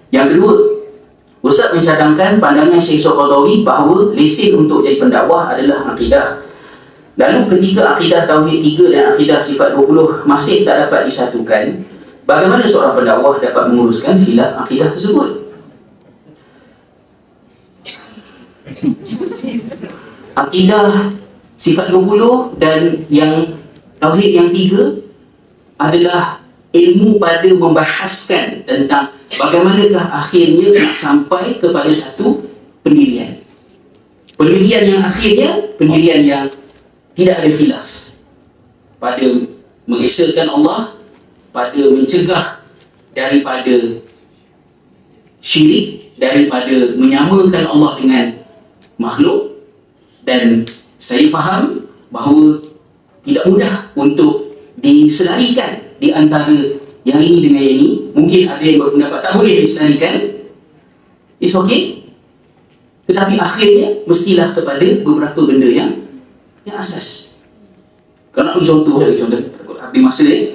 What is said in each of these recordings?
Yang kedua, Ustaz mencadangkan pandangan Syekh Qaradawi bahawa lesen untuk jadi pendakwah adalah akidah. Lalu ketika akidah Tauhid 3 dan akidah Sifat 20 masih tak dapat disatukan, bagaimana seorang pendakwah dapat menguruskan khilaf akidah tersebut? Akidah Sifat 20 dan yang Tauhid yang 3 adalah ilmu pada membahaskan tentang bagaimanakah akhirnya nak sampai kepada satu pendirian. Pendirian yang akhirnya, pendirian yang tidak ada khilaf. Pada mengesahkan Allah, pada mencegah daripada syirik, daripada menyamakan Allah dengan makhluk. Dan saya faham bahawa tidak mudah untuk diselarikan di antara yang ini dengan yang ini. Mungkin ada yang berpendapat tak boleh diselarikan. It's okay. Tetapi akhirnya mestilah kepada beberapa benda yang asas. Kalau nak bagi contoh, takut habis masa ni.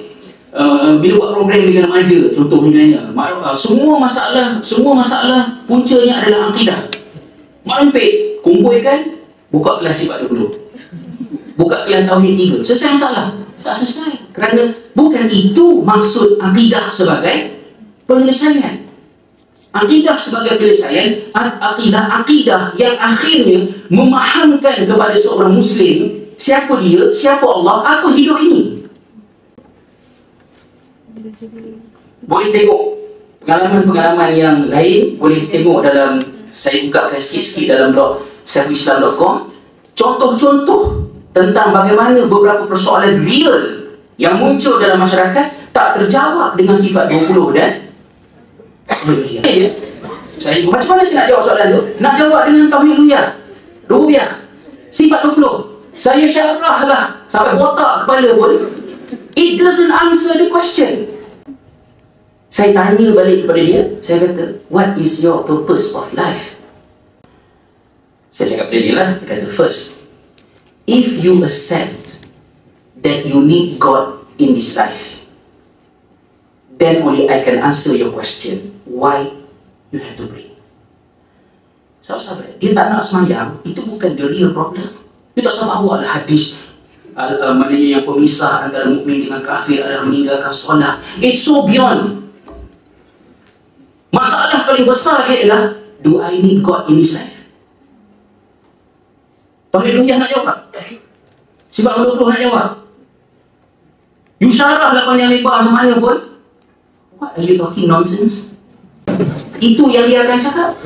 Bila buat program dengan remaja, contohnya semua masalah puncanya adalah akidah. Mak rempit, kumpulkan, buka kelas Sifat 20, buka kelas Tauhid 3, selesai masalah. Tak selesai, kerana bukan itu maksud akidah sebagai penyelesaian. Akidah sebagai penyelesaian, akidah yang akhirnya memahamkan kepada seorang Muslim siapa dia, siapa Allah, apa hidup ini. Boleh tengok pengalaman-pengalaman yang lain, boleh tengok dalam, saya bukakan sikit-sikit dalam blog selfislam.com, contoh-contoh tentang bagaimana beberapa persoalan real yang muncul dalam masyarakat tak terjawab dengan Sifat 20 dan saya macam mana saya nak jawab soalan tu? Nak jawab dengan Tauhid Rububiyah, Sifat 20, saya syarahlah sampai otak kepala pun, it doesn't answer the question. Saya tanya balik kepada dia, saya kata, what is your purpose of life? Saya cakap kepada dia lah, saya kata, first, if you accept that you need God in this life, then only I can answer your question, why you have to pray. Sahabat-sahabat, dia tak nak semayang, itu bukan the real problem. Dia tak sabar buatlah hadis maknanya yang pemisah antara mukmin dengan kafir adalah meninggalkan solat. It's so beyond. Masalah paling besar adalah, do I need God in this life? Tauhid Rububiyah nak jawab, Sifat 20 nak jawab. You syarah lah panjang lebar macam mana pun, what are you talking nonsense? Itu yang dia akan cakap.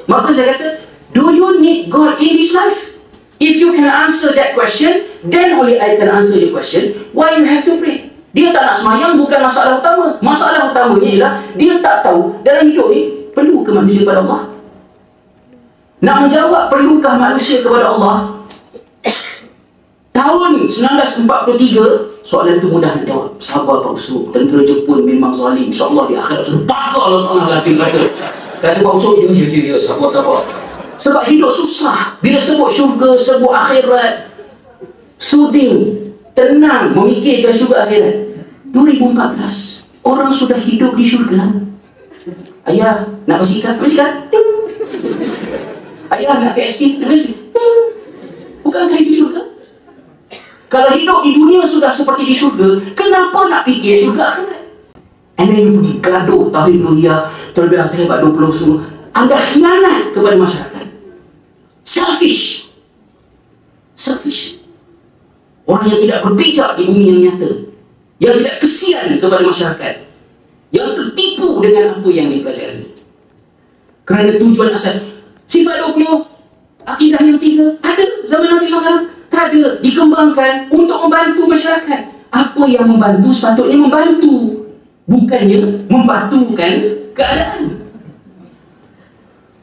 Maka saya kata, do you need God in this life? If you can answer that question, then only I can answer your question, why you have to pray? Dia tak nak semayang bukan masalah utama. Masalah utamanya ialah dia tak tahu dalam hidup ni perlu ke manusia kepada Allah. Nak menjawab perlukah manusia kepada Allah, tahun 1943, soalan itu mudah nak jawab. Sabar Pak Usul, tentera Jepun memang zalim, InsyaAllah di akhirat sudah bakar Allah Ta'ala hati mereka. Kata Pak Usul, ya, sabar. Sebab hidup susah. Bila sebut syurga, sebut akhirat, soothing, tenang, memikirkan syurga akhirat. 2014, orang sudah hidup di syurga. Ayah, nak bersikat? Ting. Ayah, nak PSP? Bukankah itu syurga? Kalau hidup di dunia sudah seperti di syurga, kenapa nak fikir syurga akhirat? And then you pergi gaduh Tauhid Rububiyah, terlebih terlibat 20 semua. Anda khianat kepada masyarakat. Selfish. Orang yang tidak berpijak di bumi yang nyata, yang tidak kesian kepada masyarakat, yang tertipu dengan apa yang dipelajari. Kerana tujuan asal Sifat 20, akidah yang 3 ada zaman Nabi SAW, tak ada, dikembangkan untuk membantu masyarakat. Apa yang membantu sepatutnya membantu, bukannya membatukan keadaan.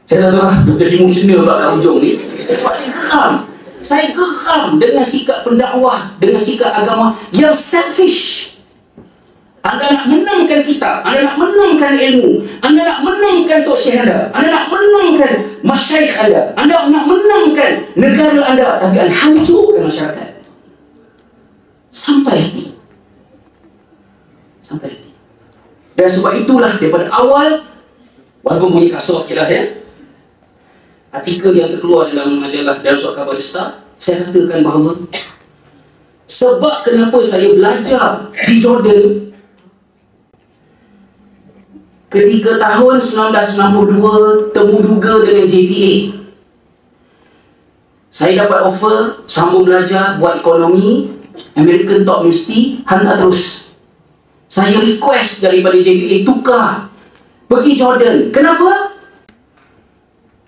Saya tak tahu lah, jadi emosional pula kat ujung ni. Sebab saya geram dengan sikap pendakwah, dengan sikap agama yang selfish. Anda nak menangkan kita, Anda nak menangkan ilmu, Anda nak menangkan Tok Syekh Anda, Anda nak menangkan masyayikh Anda, Anda nak menangkan negara Anda, tapi Anda hancurkan masyarakat. Sampai hati. Dan sebab itulah daripada awal, walaupun bunyi kasar sikit lah ya, artikel yang terkeluar dalam majalah, dalam surat khabar The Star, saya katakan bahawa sebab kenapa saya belajar di Jordan ketika tahun 1992 temuduga dengan JPA, saya dapat offer sambung belajar buat ekonomi American Top University, hantar terus. Saya request daripada JPA tukar pergi Jordan. Kenapa?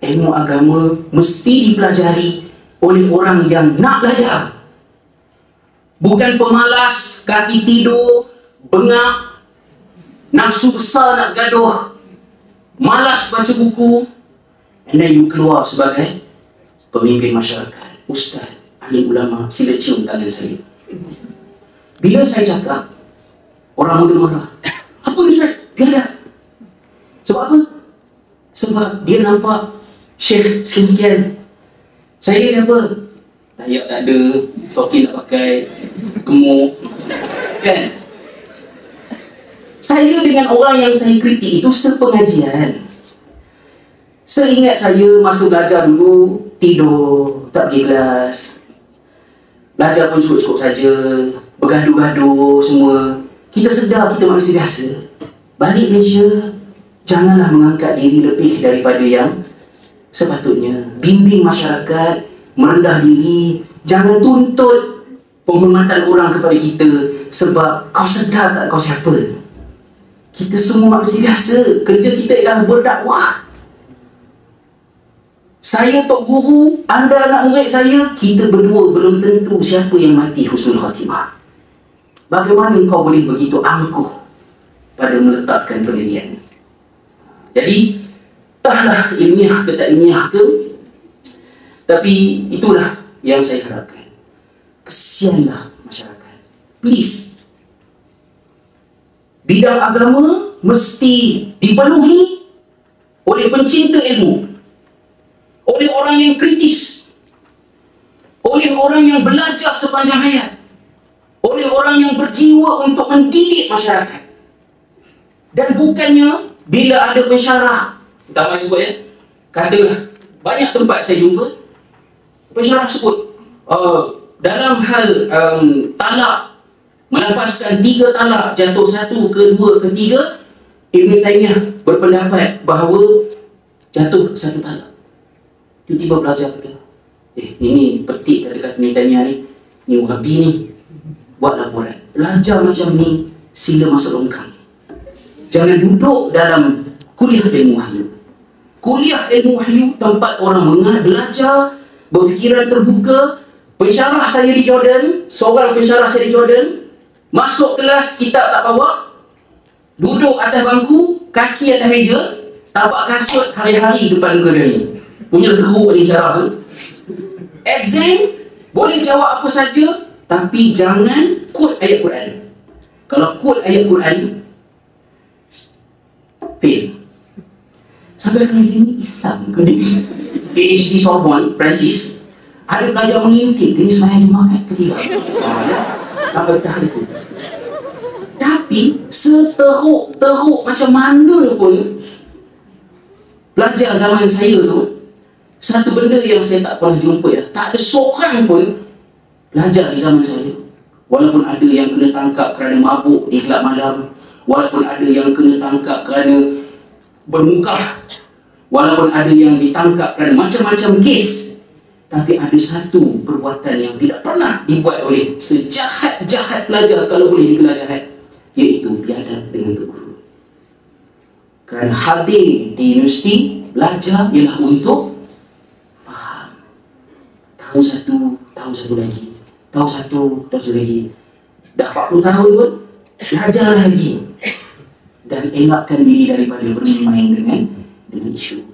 Ilmu agama mesti dipelajari oleh orang yang nak belajar, bukan pemalas, kaki tidur, bengak, nafsu besar nak gaduh, malas baca buku, and then you keluar sebagai pemimpin masyarakat, ustaz, alim ulama. Sila cium tangan saya. Bila saya cakap, orang muda marah. Apa ni ustaz? Biar. Sebab apa? Sebab dia nampak Syekh sekian-sekian. Saya siapa? Tayak tak ada, stokin tak pakai, gemuk, kan? Saya dengan orang yang saya kritik itu sepengajian. Seingat saya masa belajar dulu, tidur, tak pergi kelas, belajar pun cukup-cukup saja, bergaduh-gaduh semua. Kita sedar kita manusia biasa. Balik Malaysia, janganlah mengangkat diri lebih daripada yang sepatutnya. Bimbing masyarakat, merendah diri. Jangan tuntut penghormatan orang kepada kita sebab kau sedar tak kau siapa. Kita semua manusia biasa. Kerja kita ialah berdakwah. Saya tok guru, anda anak murid saya, kita berdua belum tentu siapa yang mati husnul khatimah. Bagaimana kau boleh begitu angkuh pada meletakkan penilaian? Jadi, entahlah ilmiah ke tak ilmiah ke, tapi itulah yang saya harapkan. Kesianlah masyarakat. Please. Bidang agama mesti dipenuhi oleh pencinta ilmu, oleh orang yang kritis, oleh orang yang belajar sepanjang hayat, oleh orang yang berjiwa untuk mendidik masyarakat. Dan bukannya bila ada pensyarah, tak mahu sebut ya, katalah banyak tempat saya jumpa pensyarah sebut dalam hal talak, melafazkan 3 talak, jatuh 1, kedua, ketiga, Ibn Taymiyah berpendapat bahawa jatuh 1 talak. Tiba-tiba belajar kata, ini petik kata-kata Ibn Taymiyah ni Wahabi ni, buat laporan. Belajar macam ni, sila masuk longkang. Jangan duduk dalam kuliah ilmu wahyu. Kuliah ilmu wahyu tempat orang belajar, berfikiran terbuka. Pensyarah saya di Jordan, seorang pensyarah saya di Jordan, masuk kelas, kitab tak bawa, duduk atas bangku, kaki atas meja, tapak kasut hari-hari depan muka dia ni. Punya teruk ni syarah tu. Exam, boleh jawab apa saja, tapi jangan quote ayat Quran. Kalau quote ayat Quran, fail. Sampai kali ini Islam ke dia? PhD Sorbonne, Perancis, ada pelajar mengintip dia sembahyang Jumaat ketiga. Sampai ke hari itu. Tapi seteruk-teruk macam mana pun pelajar zaman saya tu, satu benda yang saya tak pernah jumpa ya, tak ada seorang pun pelajar di zaman saya, walaupun ada yang kena tangkap kerana mabuk di kelab malam, walaupun ada yang kena tangkap kerana bermukah, walaupun ada yang ditangkap kerana macam-macam kes, tapi ada satu perbuatan yang tidak pernah dibuat oleh sejahat-jahat pelajar, kalau boleh digelar jahat, iaitu biadab dengan tok guru. Kerana hadir di universiti, belajar ialah untuk faham. Tahu satu lagi, tahu satu lagi. Dah 40 tahun pun belajar lagi. Dan elakkan diri daripada bermain dengan isu.